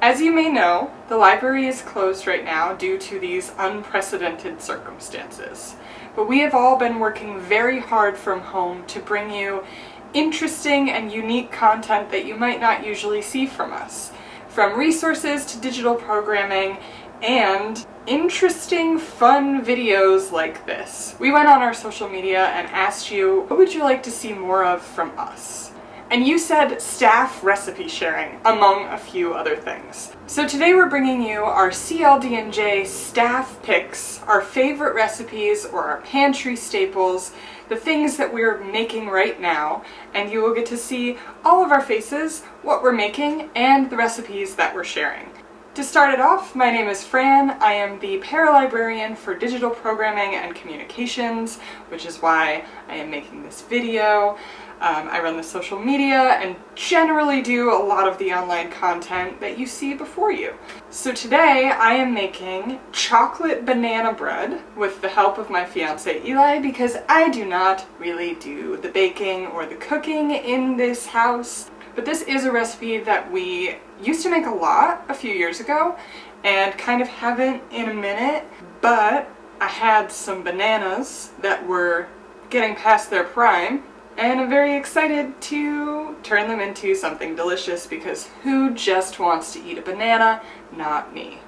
As you may know, the library is closed right now due to these unprecedented circumstances. But we have all been working very hard from home to bring you interesting and unique content that you might not usually see from us. From resources to digital programming and interesting, fun videos like this. We went on our social media and asked you, what would you like to see more of from us? And you said staff recipe sharing, among a few other things. So today we're bringing you our CLD&J staff picks, our favorite recipes or our pantry staples, the things that we're making right now, and you will get to see all of our faces, what we're making, and the recipes that we're sharing. To start it off, my name is Fran. I am the paralibrarian for digital programming and communications, which is why I am making this video. I run the social media and generally do a lot of the online content that you see before you. So today I am making chocolate banana bread with the help of my fiance Eli, because I do not really do the baking or the cooking in this house. But this is a recipe that we used to make a lot a few years ago and kind of haven't in a minute, but I had some bananas that were getting past their prime and I'm very excited to turn them into something delicious, because who just wants to eat a banana? Not me.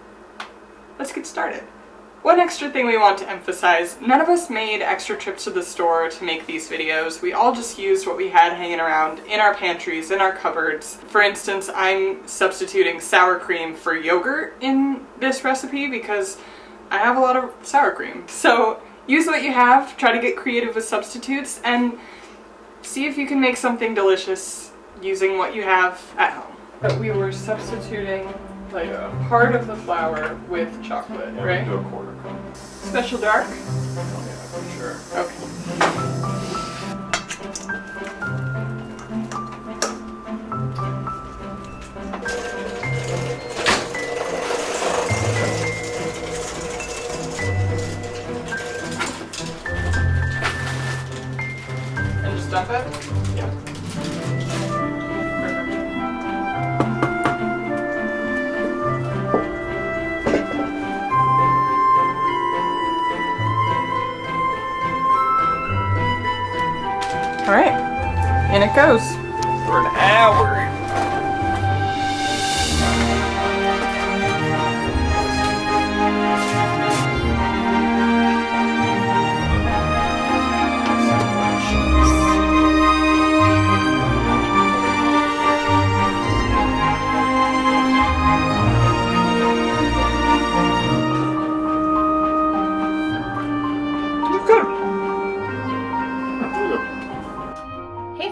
Let's get started. One extra thing we want to emphasize, none of us made extra trips to the store to make these videos. We all just used what we had hanging around in our pantries, in our cupboards. For instance, I'm substituting sour cream for yogurt in this recipe because I have a lot of sour cream. So use what you have, try to get creative with substitutes, and see if you can make something delicious using what you have at home. But we were substituting like a part of the flour with chocolate, right? Do a quarter cup. Special dark? Oh yeah, for sure. Okay. And just dump it? Yeah. All right, in it goes. For an hour.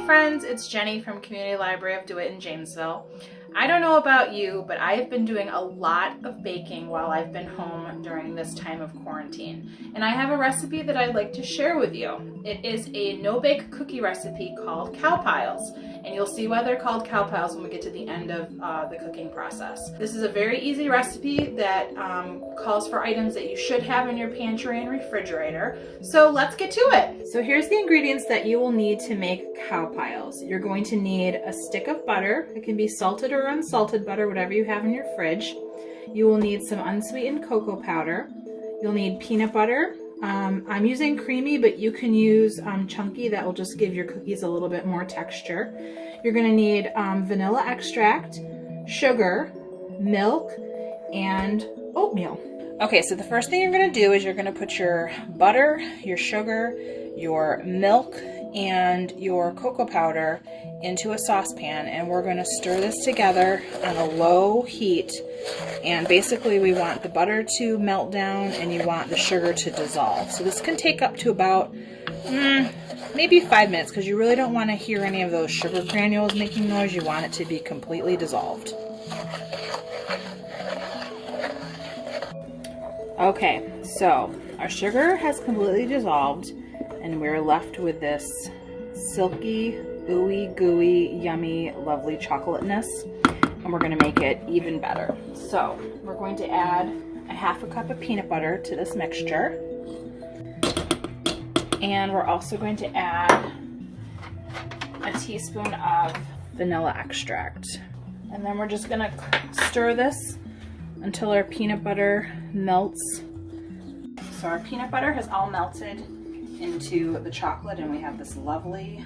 Friends, it's Jenny from Community Library of DeWitt in Janesville. I don't know about you, but I have been doing a lot of baking while I've been home during this time of quarantine. And I have a recipe that I'd like to share with you. It is a no-bake cookie recipe called cow piles. And you'll see why they're called cow piles when we get to the end of the cooking process. This is a very easy recipe that calls for items that you should have in your pantry and refrigerator. So let's get to it. So here's the ingredients that you will need to make cow piles. You're going to need a stick of butter. It can be salted or unsalted butter, whatever you have in your fridge. You will need some unsweetened cocoa powder. You'll need peanut butter. I'm using creamy, but you can use chunky. That will just give your cookies a little bit more texture. You're going to need vanilla extract, sugar, milk, and oatmeal. Okay, so the first thing you're going to do is you're going to put your butter, your sugar, your milk, and your cocoa powder into a saucepan, and we're going to stir this together on a low heat. And basically we want the butter to melt down and you want the sugar to dissolve. So this can take up to about maybe 5 minutes, because you really don't want to hear any of those sugar granules making noise. You want it to be completely dissolved. Okay, so our sugar has completely dissolved and we're left with this silky, ooey gooey, yummy, lovely chocolateness, and we're going to make it even better. So we're going to add a half a cup of peanut butter to this mixture, and we're also going to add a teaspoon of vanilla extract. And then we're just gonna stir this until our peanut butter melts. So our peanut butter has all melted into the chocolate and we have this lovely,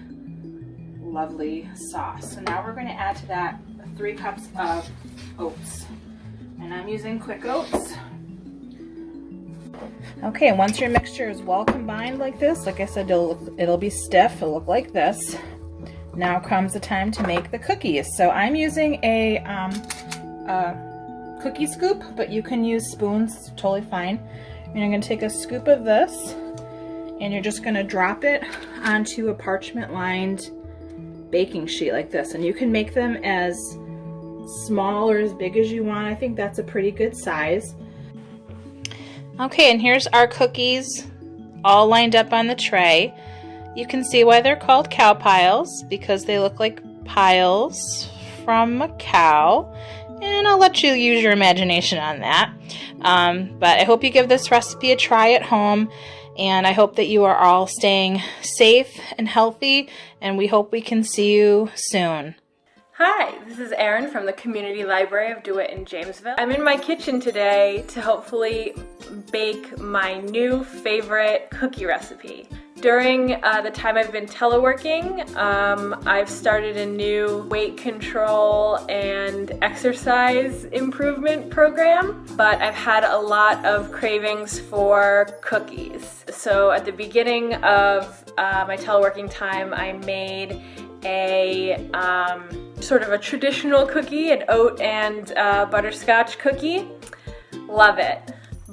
lovely sauce. So now we're going to add to that 3 cups of oats. And I'm using quick oats. Okay, and once your mixture is well combined like this, like I said, it'll be stiff, it'll look like this. Now comes the time to make the cookies. So I'm using a cookie scoop, but you can use spoons, it's totally fine. And you're gonna take a scoop of this and you're just gonna drop it onto a parchment lined baking sheet like this. And you can make them as small or as big as you want. I think that's a pretty good size. Okay, and here's our cookies all lined up on the tray. You can see why they're called cow piles, because they look like piles from a cow. And I'll let you use your imagination on that. But I hope you give this recipe a try at home. And I hope that you are all staying safe and healthy. And we hope we can see you soon. Hi, this is Erin from the Community Library of Do It in Jamesville. I'm in my kitchen today to hopefully bake my new favorite cookie recipe. During the time I've been teleworking, I've started a new weight control and exercise improvement program, but I've had a lot of cravings for cookies. So at the beginning of my teleworking time, I made a sort of a traditional cookie, an oat and butterscotch cookie. Love it.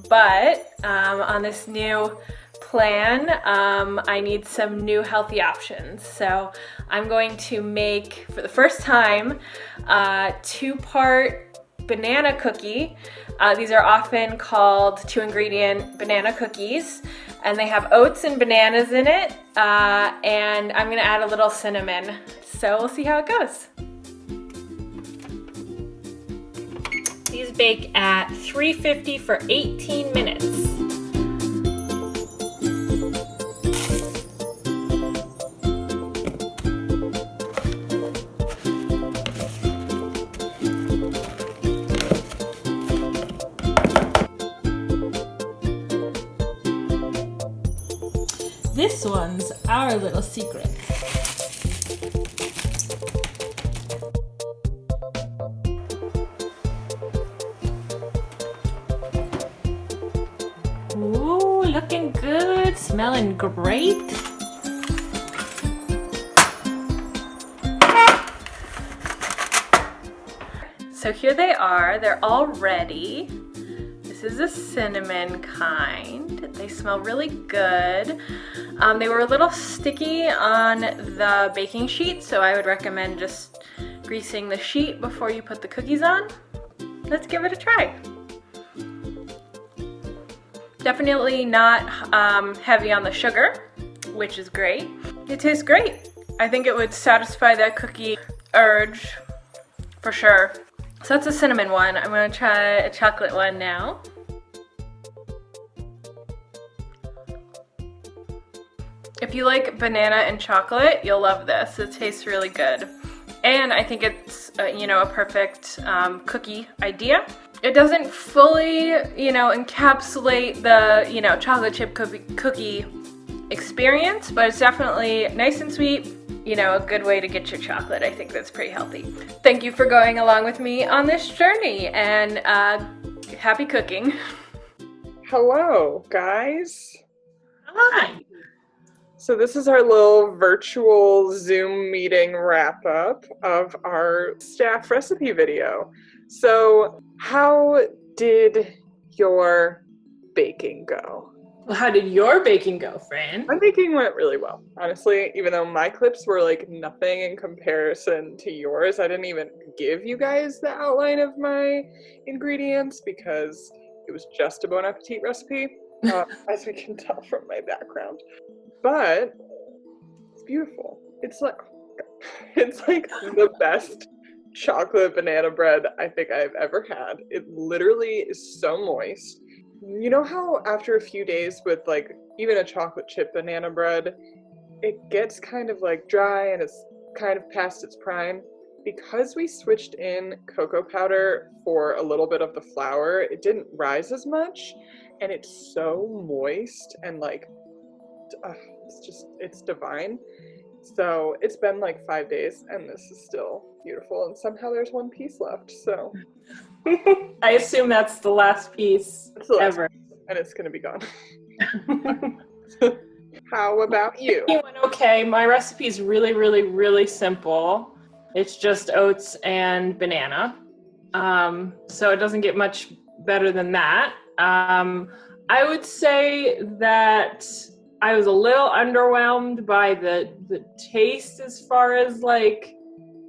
But on this new plan, I need some new healthy options. So I'm going to make, for the first time, a 2-part banana cookie. These are often called 2-ingredient banana cookies, and they have oats and bananas in it, and I'm gonna add a little cinnamon. So we'll see how it goes. These bake at 350 for 18 minutes. This one's our little secret. Ooh, looking good, smelling great. So here they are, they're all ready. This is a cinnamon kind. They smell really good. They were a little sticky on the baking sheet, so I would recommend just greasing the sheet before you put the cookies on. Let's give it a try. Definitely not heavy on the sugar, which is great. It tastes great. I think it would satisfy that cookie urge for sure. So that's a cinnamon one. I'm gonna try a chocolate one now. If you like banana and chocolate, you'll love this. It tastes really good. And I think it's, a perfect cookie idea. It doesn't fully, encapsulate the, chocolate chip cookie experience, but it's definitely nice and sweet, a good way to get your chocolate. I think that's pretty healthy. Thank you for going along with me on this journey, and happy cooking. Hello, guys. Hi. So this is our little virtual Zoom meeting wrap-up of our staff recipe video. So how did your baking go? Well, how did your baking go, Fran? My baking went really well, honestly, even though my clips were like nothing in comparison to yours. I didn't even give you guys the outline of my ingredients because it was just a Bon Appetit recipe, as we can tell from my background. But it's beautiful. It's like the best chocolate banana bread I think I've ever had. It literally is so moist. You know how after a few days with like even a chocolate chip banana bread, it gets kind of like dry and it's kind of past its prime? because we switched in cocoa powder for a little bit of the flour, it didn't rise as much, and it's so moist and like, it's divine. So it's been like 5 days and this is still beautiful, and somehow there's one piece left, so. I assume that's the last piece It's the last ever. piece, and it's gonna be gone. How about you? It went okay. My recipe is really, really, really simple. It's just oats and banana. So it doesn't get much better than that. I would say that I was a little underwhelmed by the taste as far as like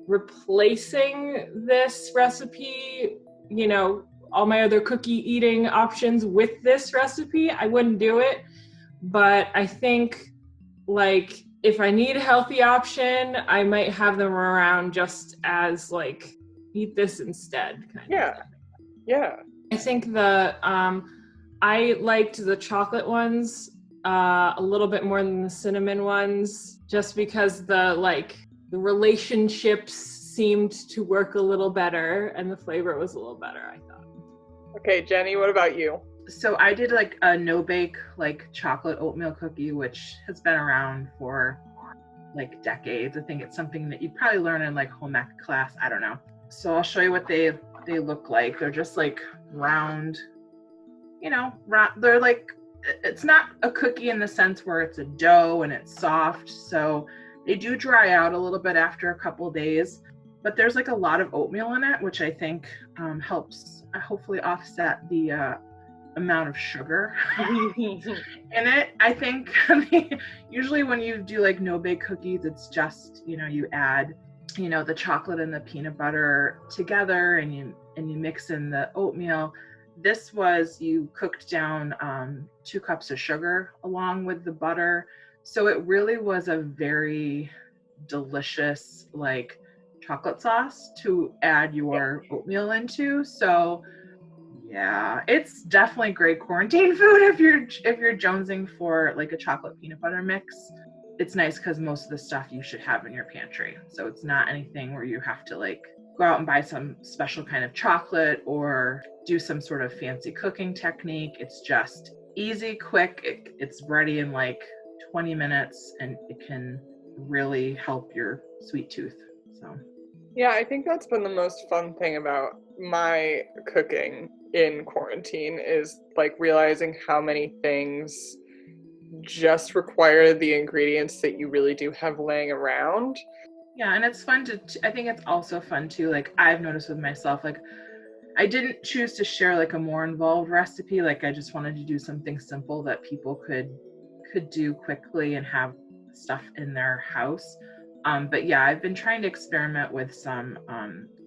replacing this recipe, you know, all my other cookie eating options with this recipe. I wouldn't do it. But I think, like, if I need a healthy option, I might have them around just as, like, eat this instead. Yeah. I think I liked the chocolate ones a little bit more than the cinnamon ones, just because the relationships seemed to work a little better and the flavor was a little better, I thought. Okay, Jenny, what about you? So I did like a no-bake like chocolate oatmeal cookie, which has been around for like decades. I think it's something that you'd probably learn in like home ec class. I don't know. So I'll show you what they look like. They're just like round, they're like, it's not a cookie in the sense where it's a dough and it's soft. So they do dry out a little bit after a couple days, but there's like a lot of oatmeal in it, which I think helps hopefully offset the amount of sugar in it. I think usually when you do like no bake cookies, it's just, you add, the chocolate and the peanut butter together and you mix in the oatmeal. This was, you cooked down 2 cups of sugar along with the butter. So it really was a very delicious like chocolate sauce to add your oatmeal into. So yeah, it's definitely great quarantine food if you're jonesing for like a chocolate peanut butter mix. It's nice because most of the stuff you should have in your pantry. So it's not anything where you have to like go out and buy some special kind of chocolate or do some sort of fancy cooking technique. It's just easy, quick. It's ready in like 20 minutes and it can really help your sweet tooth. So yeah, I think that's been the most fun thing about my cooking in quarantine is like realizing how many things just require the ingredients that you really do have laying around. Yeah, and it's fun I think it's also fun too, like I've noticed with myself, like I didn't choose to share like a more involved recipe. Like I just wanted to do something simple that people could do quickly and have stuff in their house. But yeah, I've been trying to experiment with some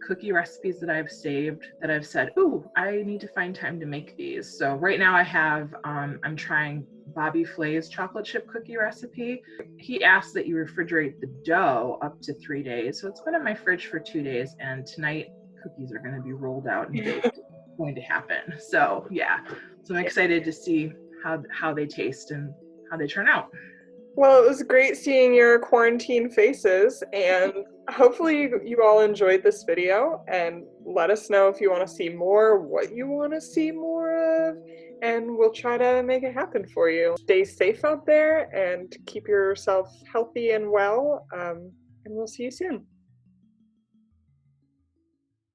cookie recipes that I've saved that I've said, ooh, I need to find time to make these. So right now I have, I'm trying Bobby Flay's chocolate chip cookie recipe. He asked that you refrigerate the dough up to 3 days. So it's been in my fridge for 2 days, and tonight cookies are going to be rolled out and baked. It's going to happen. So yeah, so I'm excited to see how they taste and how they turn out. Well, it was great seeing your quarantine faces, and hopefully you all enjoyed this video, and let us know if you want to see more, what you want to see more of, and we'll try to make it happen for you. Stay safe out there and keep yourself healthy and well, and we'll see you soon.